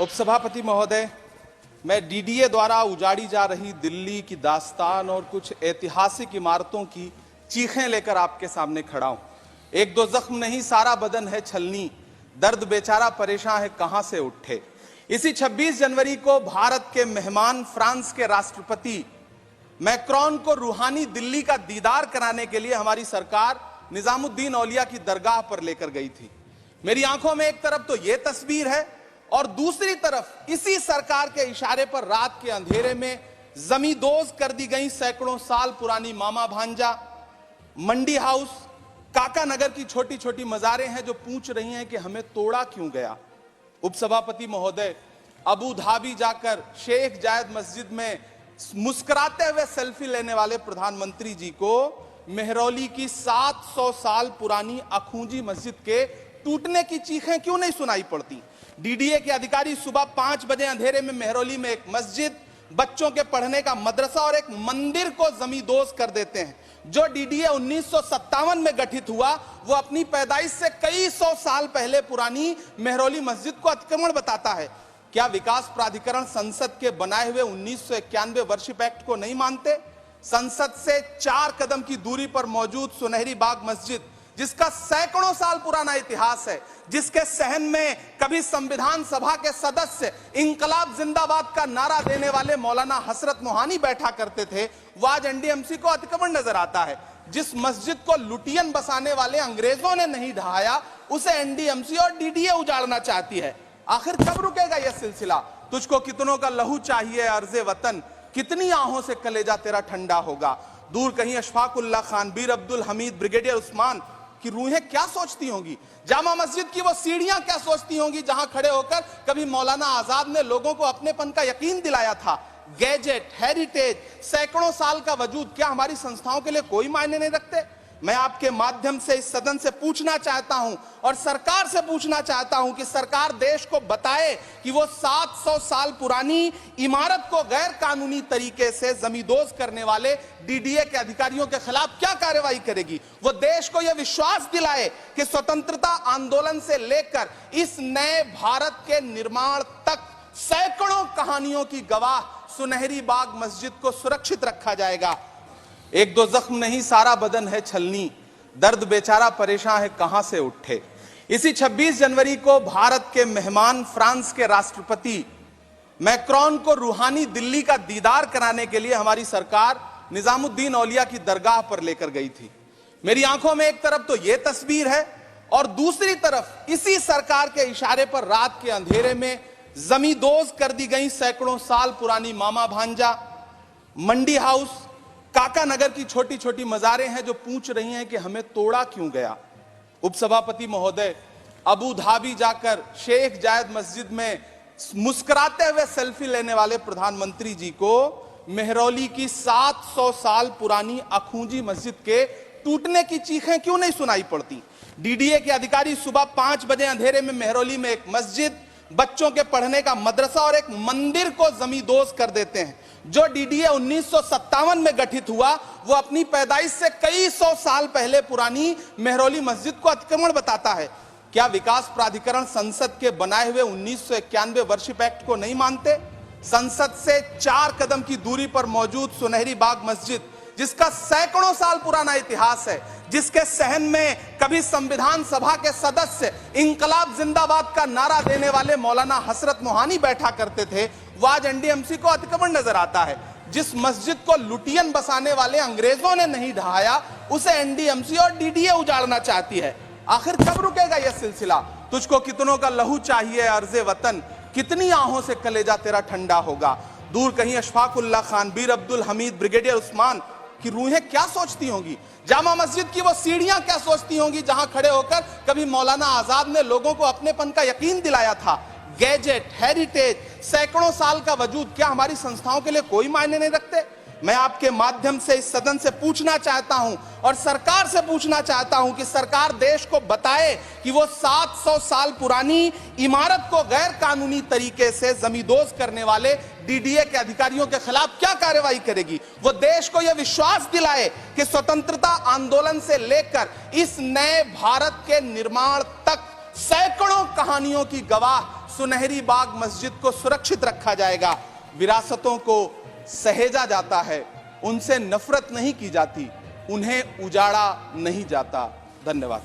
उपसभापति महोदय, मैं डीडीए द्वारा उजाड़ी जा रही दिल्ली की दास्तान और कुछ ऐतिहासिक इमारतों की चीखें लेकर आपके सामने खड़ा हूं। एक दो जख्म नहीं, सारा बदन है छलनी, दर्द बेचारा परेशान है कहां से उठे। इसी 26 जनवरी को भारत के मेहमान फ्रांस के राष्ट्रपति मैक्रोन को रूहानी दिल्ली का दीदार कराने के लिए हमारी सरकार निजामुद्दीन औलिया की दरगाह पर लेकर गई थी। मेरी आंखों में एक तरफ तो यह तस्वीर है और दूसरी तरफ इसी सरकार के इशारे पर रात के अंधेरे में जमींदोज कर दी गई सैकड़ों साल पुरानी मामा भांजा, मंडी हाउस, काका नगर की छोटी छोटी मजारें हैं जो पूछ रही हैं कि हमें तोड़ा क्यों गया। उपसभापति महोदय, अबू धाबी जाकर शेख जायद मस्जिद में मुस्कुराते हुए सेल्फी लेने वाले प्रधानमंत्री जी को मेहरौली की 700 साल पुरानी अखूंजी मस्जिद के टूटने की चीखें क्यों नहीं सुनाई पड़ती। डीडीए के अधिकारी सुबह 5 बजे अंधेरे में मेहरौली में एक मस्जिद, बच्चों के पढ़ने का मदरसा और एक मंदिर को जमींदोज कर देते हैं। जो डीडीए 1957 में गठित हुआ वो अपनी पैदाइश से कई सौ साल पहले पुरानी मेहरौली मस्जिद को अतिक्रमण बताता है। क्या विकास प्राधिकरण संसद के बनाए हुए 1991 वर्शिप एक्ट को नहीं मानते? संसद से 4 कदम की दूरी पर मौजूद सुनहरी बाग मस्जिद, जिसका सैकड़ों साल पुराना इतिहास है, जिसके सहन में कभी संविधान सभा के सदस्य इंकलाब जिंदाबाद का नारा देने वाले मौलाना हसरत मोहानी बैठा करते थे, वो आज एनडीएमसी को अतिक्रमण नजर आता है। जिस मस्जिद को लुटियन बसाने वाले अंग्रेजों ने नहीं ढहाया, उसे एनडीएमसी और डीडीए उजाड़ना चाहती है। आखिर कब रुकेगा यह सिलसिला? तुझको कितनों का लहू चाहिए अर्ज़े वतन, कितनी आहों से कलेजा तेरा ठंडा होगा। दूर कहीं अशफाकुल्ला खान, बीर अब्दुल हमीद, ब्रिगेडियर उस्मान की रूहें क्या सोचती होंगी? जामा मस्जिद की वो सीढ़ियां क्या सोचती होंगी जहां खड़े होकर कभी मौलाना आजाद ने लोगों को अपनेपन का यकीन दिलाया था। गैजेट, हेरिटेज, सैकड़ों साल का वजूद क्या हमारी संस्थाओं के लिए कोई मायने नहीं रखते? मैं आपके माध्यम से इस सदन से पूछना चाहता हूं और सरकार से पूछना चाहता हूं कि सरकार देश को बताए कि वो 700 साल पुरानी इमारत को गैर कानूनी तरीके से जमींदोज करने वाले डीडीए के अधिकारियों के खिलाफ क्या कार्रवाई करेगी। वो देश को यह विश्वास दिलाए कि स्वतंत्रता आंदोलन से लेकर इस नए भारत के निर्माण तक सैकड़ों कहानियों की गवाह सुनहरी बाग मस्जिद को सुरक्षित रखा जाएगा। एक दो जख्म नहीं, सारा बदन है छलनी, दर्द बेचारा परेशान है कहां से उठे। इसी 26 जनवरी को भारत के मेहमान फ्रांस के राष्ट्रपति मैक्रोन को रूहानी दिल्ली का दीदार कराने के लिए हमारी सरकार निजामुद्दीन औलिया की दरगाह पर लेकर गई थी। मेरी आंखों में एक तरफ तो यह तस्वीर है और दूसरी तरफ इसी सरकार के इशारे पर रात के अंधेरे में जमींदोज कर दी गई सैकड़ों साल पुरानी मामा भांजा, मंडी हाउस, काका नगर की छोटी छोटी मजारें हैं जो पूछ रही हैं कि हमें तोड़ा क्यों गया। उपसभापति महोदय, अबू धाबी जाकर शेख जायद मस्जिद में मुस्कुराते हुए सेल्फी लेने वाले प्रधानमंत्री जी को मेहरौली की 700 साल पुरानी अखूंजी मस्जिद के टूटने की चीखें क्यों नहीं सुनाई पड़ती। डीडीए के अधिकारी सुबह 5 बजे अंधेरे में मेहरौली में एक मस्जिद, बच्चों के पढ़ने का मदरसा और एक मंदिर को जमींदोज कर देते हैं। जो डीडीए 1957 में गठित हुआ वो अपनी पैदाइश से कई सौ साल पहले पुरानी मेहरौली मस्जिद को अतिक्रमण बताता है। क्या विकास प्राधिकरण संसद के बनाए हुए 1991 वर्शिप एक्ट को नहीं मानते? संसद से 4 कदम की दूरी पर मौजूद सुनहरी बाग मस्जिद, जिसका सैकड़ों साल पुराना इतिहास है, जिसके सहन में कभी संविधान सभा के सदस्य इंकलाब जिंदाबाद का नारा देने वाले मौलाना हसरत मोहानी बैठा करते थे, वो आज एनडीएमसी को अतिक्रमण नजर आता है। जिस मस्जिद को लुटियन बसाने वाले अंग्रेजों ने नहीं ढहाया, उसे एनडीएमसी और डीडीए उजाड़ना चाहती है। आखिर कब रुकेगा यह सिलसिला? तुझको कितनों का लहू चाहिए अर्ज़े वतन, कितनी आहों से कलेजा तेरा ठंडा होगा। दूर कहीं अशफाकुल्ला खान, बीर अब्दुल हमीद, ब्रिगेडियर उस्मान की रूहें क्या सोचती होंगी? जामा मस्जिद की वो सीढ़ियां क्या सोचती होंगी जहां खड़े होकर कभी मौलाना आजाद ने लोगों को अपनेपन का यकीन दिलाया था। गैजेट, हेरिटेज, सैकड़ों साल का वजूद क्या हमारी संस्थाओं के लिए कोई मायने नहीं रखते? मैं आपके माध्यम से इस सदन से पूछना चाहता हूं और सरकार से पूछना चाहता हूं कि सरकार देश को बताए कि वो 700 साल पुरानी इमारत को गैर कानूनी तरीके से जमींदोज करने वाले डीडीए के अधिकारियों के खिलाफ क्या कार्रवाई करेगी। वो देश को यह विश्वास दिलाए कि स्वतंत्रता आंदोलन से लेकर इस नए भारत के निर्माण तक सैकड़ों कहानियों की गवाह सुनहरी बाग मस्जिद को सुरक्षित रखा जाएगा। विरासतों को सहेजा जाता है, उनसे नफरत नहीं की जाती, उन्हें उजाड़ा नहीं जाता। धन्यवाद।